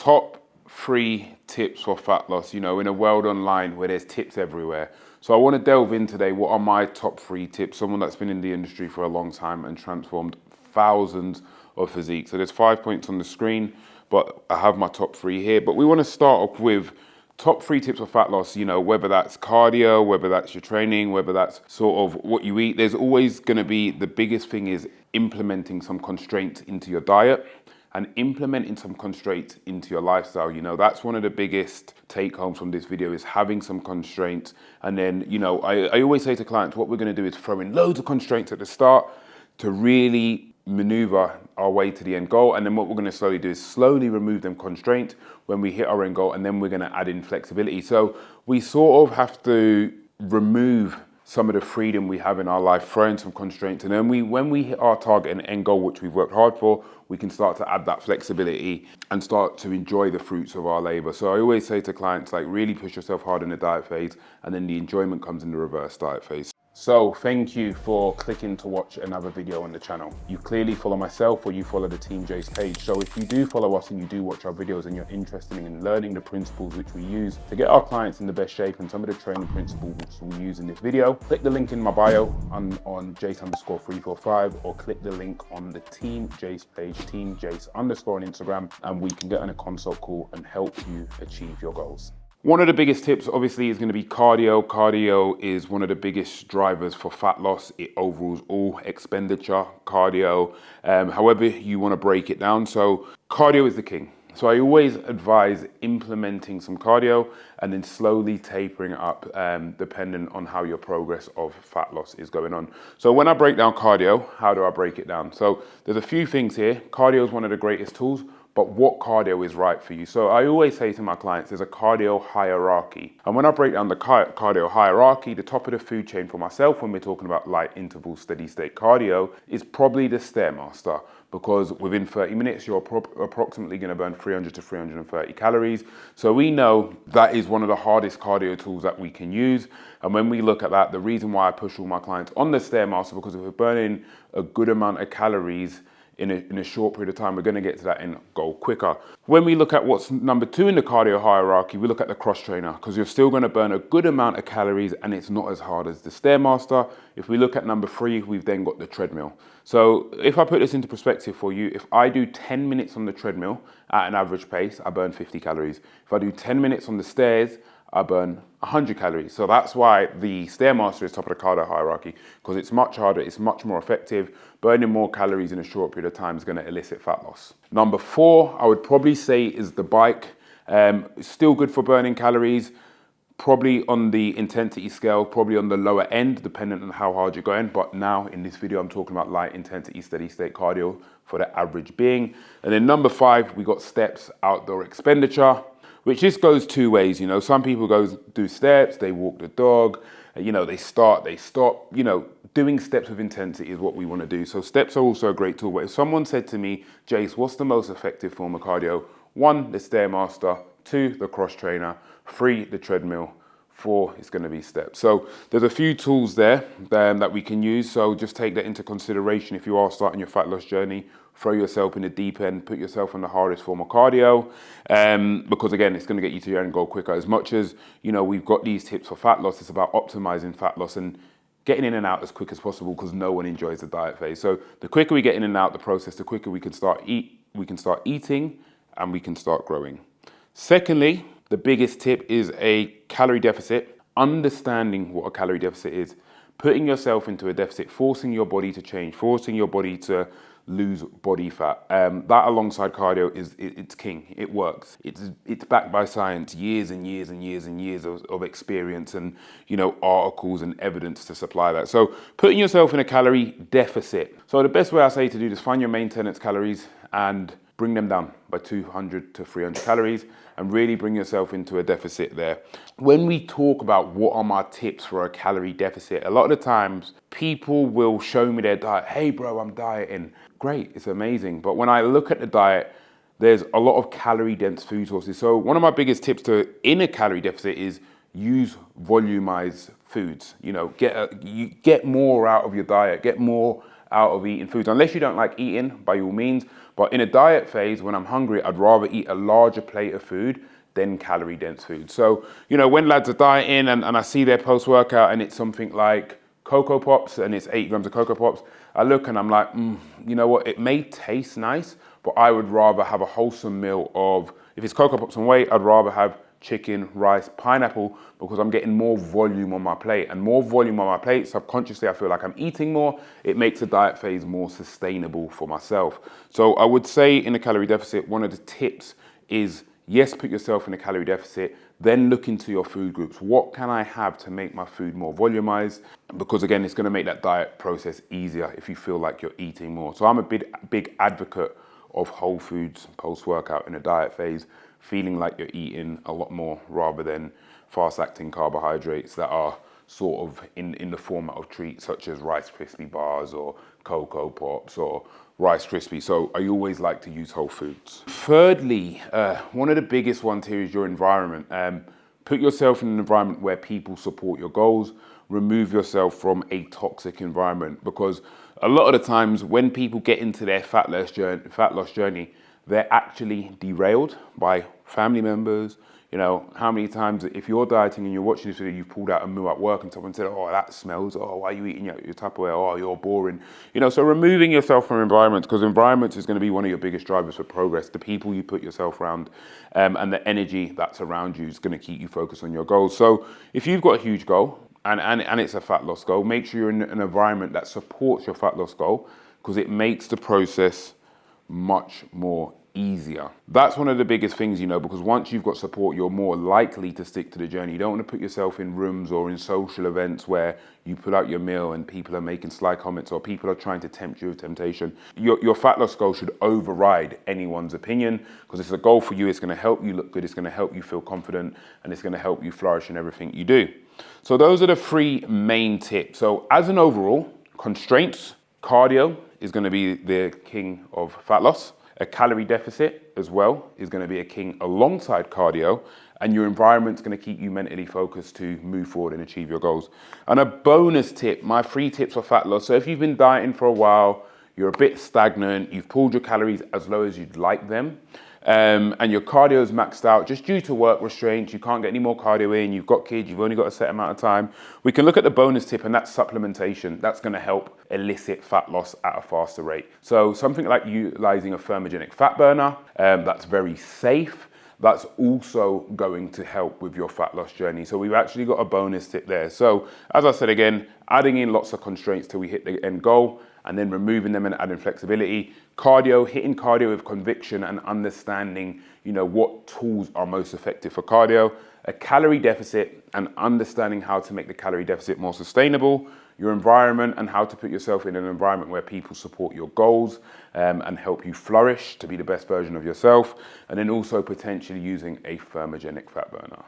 top 3 tips for fat loss, in a world online where there's tips everywhere. So I want to delve in today. What are my top 3 tips? Someone that's been in the industry for a long time and transformed thousands of physiques. So there's 5 points on the screen, but I have my top 3 here. But we want to start off with top 3 tips for fat loss, whether that's cardio, whether that's your training, whether that's sort of what you eat. There's always going to be, the biggest thing is implementing some constraints into your diet and implementing some constraints into your lifestyle. That's one of the biggest take homes from this video, is having some constraints. And then, I always say to clients, what we're going to do is throw in loads of constraints at the start to really maneuver our way to the end goal. And then what we're going to slowly do is slowly remove them constraints when we hit our end goal, and then we're going to add in flexibility. So we sort of have to remove some of the freedom we have in our life, throw in some constraints, and then when we hit our target and end goal, which we've worked hard for, we can start to add that flexibility and start to enjoy the fruits of our labor. So I always say to clients, really push yourself hard in the diet phase, and then the enjoyment comes in the reverse diet phase. So thank you for clicking to watch another video on the channel. You clearly follow myself or you follow the Team Jase page. So if you do follow us and you do watch our videos and you're interested in learning the principles which we use to get our clients in the best shape and some of the training principles which we use in this video, click the link in my bio on Jase_345, or click the link on the Team Jase page, Team Jase_ on Instagram, and we can get on a consult call and help you achieve your goals. One of the biggest tips obviously is going to be cardio. Cardio is one of the biggest drivers for fat loss. It overrules all expenditure, cardio, however you want to break it down. So cardio is the king. So I always advise implementing some cardio and then slowly tapering up, depending on how your progress of fat loss is going on. So when I break down cardio, how do I break it down? So there's a few things here. Cardio is one of the greatest tools, but what cardio is right for you? So I always say to my clients, there's a cardio hierarchy. And when I break down the cardio hierarchy, the top of the food chain for myself, when we're talking about light interval, steady state cardio, is probably the Stairmaster, because within 30 minutes, you're approximately gonna burn 300 to 330 calories. So we know that is one of the hardest cardio tools that we can use. And when we look at that, the reason why I push all my clients on the Stairmaster, because if we're burning a good amount of calories in a short period of time, we're going to get to that end goal quicker. When we look at what's number 2 in the cardio hierarchy, we look at the cross trainer, because you're still going to burn a good amount of calories and it's not as hard as the Stairmaster. If we look at number 3, we've then got the treadmill. So if I put this into perspective for you, if I do 10 minutes on the treadmill at an average pace, I burn 50 calories. If I do 10 minutes on the stairs, I burn 100 calories. So that's why the Stairmaster is top of the cardio hierarchy, because it's much harder, it's much more effective. Burning more calories in a short period of time is going to elicit fat loss. Number 4, I would probably say, is the bike. It's still good for burning calories, probably on the intensity scale, probably on the lower end, depending on how hard you're going. But now in this video, I'm talking about light intensity, steady state cardio for the average being. And then number 5, we got steps, outdoor expenditure, which just goes 2 ways. Some people do steps, they walk the dog, they start, they stop. Doing steps with intensity is what we want to do. So steps are also a great tool. But if someone said to me, Jase, what's the most effective form of cardio? 1, the Stairmaster. 2, the cross trainer. 3, the treadmill. 4 is going to be steps. So there's a few tools there that we can use. So just take that into consideration if you are starting your fat loss journey. Throw yourself in the deep end, put yourself on the hardest form of cardio, because again, it's going to get you to your end goal quicker. As much as, we've got these tips for fat loss, it's about optimizing fat loss and getting in and out as quick as possible, because no one enjoys the diet phase. So the quicker we get in and out the process, the quicker we can start eating and we can start growing. Secondly, the biggest tip is a calorie deficit. Understanding what a calorie deficit is, putting yourself into a deficit, forcing your body to change, forcing your body to lose body fat. That alongside cardio it's king. It works. It's backed by science, years and years and years and years of experience and articles and evidence to supply that. So putting yourself in a calorie deficit. So the best way I say to do this, find your maintenance calories and bring them down by 200 to 300 calories and really bring yourself into a deficit there. When we talk about what are my tips for a calorie deficit, a lot of the times people will show me their diet. Hey bro, I'm dieting. Great, it's amazing. But when I look at the diet, there's a lot of calorie dense food sources. So one of my biggest tips in a calorie deficit is use volumized foods. Get more out of your diet, get more out of eating foods. Unless you don't like eating, by all means, But in a diet phase, when I'm hungry, I'd rather eat a larger plate of food than calorie dense food. So, you know, when lads are dieting and I see their post-workout and it's something like Cocoa Pops and it's 8 grams of Cocoa Pops, I look and I'm like, you know what, it may taste nice, but I would rather have a wholesome meal of, if it's Cocoa Pops and whey, I'd rather have chicken, rice, pineapple, because I'm getting more volume on my plate. And more volume on my plate, subconsciously, I feel like I'm eating more. It makes the diet phase more sustainable for myself. So I would say in a calorie deficit, one of the tips is, yes, put yourself in a calorie deficit, then look into your food groups. What can I have to make my food more volumized? Because again, it's gonna make that diet process easier if you feel like you're eating more. So I'm a big advocate of whole foods post-workout in a diet phase, feeling like you're eating a lot more rather than fast-acting carbohydrates that are sort of in the format of treats such as Rice Krispie bars or Cocoa Pops or Rice Krispies. So I always like to use whole foods. Thirdly, one of the biggest ones here is your environment. Put yourself in an environment where people support your goals. Remove yourself from a toxic environment, because a lot of the times when people get into their fat loss journey, they're actually derailed by family members. You know, how many times, if you're dieting and you're watching this video, you've pulled out a meal at work and someone said, oh, that smells, oh, why are you eating your Tupperware, oh, you're boring. You know, so removing yourself from environments, because environments is going to be one of your biggest drivers for progress. The people you put yourself around and the energy that's around you is going to keep you focused on your goals. So if you've got a huge goal and it's a fat loss goal, make sure you're in an environment that supports your fat loss goal, because it makes the process much more easier. That's one of the biggest things, you know, because once you've got support, you're more likely to stick to the journey. You don't want to put yourself in rooms or in social events where you put out your meal and people are making sly comments or people are trying to tempt you with temptation. Your fat loss goal should override anyone's opinion, because it's a goal for you. It's going to help you look good. It's going to help you feel confident, and it's going to help you flourish in everything you do. So those are the 3 main tips. So as an overall, constraints, cardio is going to be the king of fat loss. A calorie deficit as well is going to be a king alongside cardio, and your environment's going to keep you mentally focused to move forward and achieve your goals. And a bonus tip, my 3 tips for fat loss. So if you've been dieting for a while, you're a bit stagnant, you've pulled your calories as low as you'd like them, and your cardio is maxed out just due to work restraints, you can't get any more cardio in, you've got kids, you've only got a set amount of time, we can look at the bonus tip, and that's supplementation. That's going to help elicit fat loss at a faster rate. So something like utilizing a thermogenic fat burner, that's very safe. That's also going to help with your fat loss journey. So we've actually got a bonus tip there. So as I said again, adding in lots of constraints till we hit the end goal, and then removing them and adding flexibility. Cardio, hitting cardio with conviction and understanding, you know, what tools are most effective for cardio. A calorie deficit and understanding how to make the calorie deficit more sustainable. Your environment and how to put yourself in an environment where people support your goals and help you flourish to be the best version of yourself. And then also potentially using a thermogenic fat burner.